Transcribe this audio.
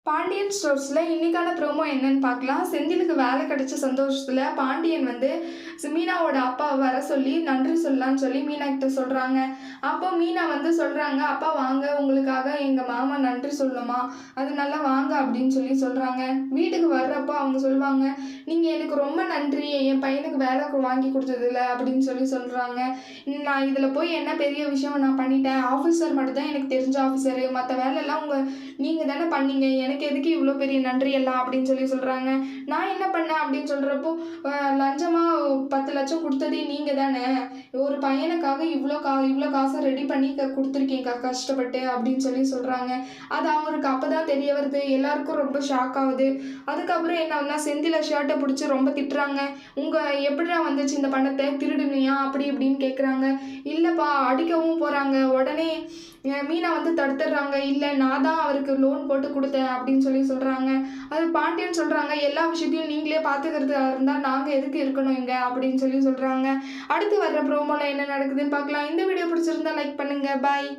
பாண்டியன் ஸ்டோர்ஸில் இன்னைக்கான ப்ரோமோ என்னன்னு பார்க்கலாம். செந்திலுக்கு வேலை கிடைச்ச சந்தோஷத்தில் பாண்டியன் வந்து மீனாவோட அப்பாவை வர சொல்லி நன்றி சொல்லலான்னு சொல்லி மீனா கிட்ட சொல்கிறாங்க. அப்போ மீனா வந்து சொல்கிறாங்க, அப்பா வாங்க, உங்களுக்காக எங்கள் மாமா நன்றி சொல்லணுமா, அதனால வாங்க அப்படின்னு சொல்லி சொல்கிறாங்க. வீட்டுக்கு வர்றப்போ அவங்க சொல்லுவாங்க, நீங்கள் எனக்கு ரொம்ப நன்றி என் பையனுக்கு வேலை வாங்கி கொடுத்ததில்ல அப்படின்னு சொல்லி சொல்கிறாங்க. நான் இதில் போய் என்ன பெரிய விஷயம் நான் பண்ணிட்டேன், ஆஃபீஸர் மட்டும் தான் எனக்கு தெரிஞ்ச ஆஃபீஸரு, மற்ற வேலையெல்லாம் நீங்கள் தானே பண்ணீங்க, எனக்கு எதுக்கு இவ்வளோ பெரிய நன்றி எல்லாம் அப்படின்னு சொல்லி சொல்கிறாங்க. நான் என்ன பண்ணேன் அப்படின்னு சொல்கிறப்போ, லஞ்சமாக 10 லட்சம் கொடுத்ததே நீங்கள் தானே, ஒரு பையனுக்காக இவ்வளோ காசை ரெடி பண்ணி கொடுத்துருக்கீங்க கஷ்டப்பட்டு அப்படின்னு சொல்லி சொல்கிறாங்க. அது அவங்களுக்கு அப்போ தான் தெரிய வருது. எல்லாருக்கும் ரொம்ப ஷாக் ஆகுது. அதுக்கப்புறம் என்ன ஆகுதுன்னா, செந்தில ஷர்ட்டை பிடிச்சி ரொம்ப திட்டுறாங்க. எப்படிடா வந்துச்சு இந்த பணத்தை, திருடுனியா அப்படி இப்படின்னு கேட்குறாங்க. இல்லைப்பா, அடிக்கவும் போகிறாங்க. உடனே மீனா வந்து தடுத்துடுறாங்க. இல்லை, நான் தான் அவருக்கு லோன் போட்டு கொடுத்தேன் அப்படின்னு சொல்லி சொல்கிறாங்க. அது பாண்டியன் சொல்கிறாங்க, எல்லா விஷயத்தையும் நீங்களே பார்த்துக்கிறதா இருந்தால் நாங்கள் எதுக்கு இருக்கணும் இங்கே அப்படின்னு சொல்லி சொல்கிறாங்க. அடுத்து வர்ற ப்ரோமோவில் என்ன நடக்குதுன்னு பார்க்கலாம். இந்த வீடியோ பிடிச்சிருந்தா லைக் பண்ணுங்கள். பாய்.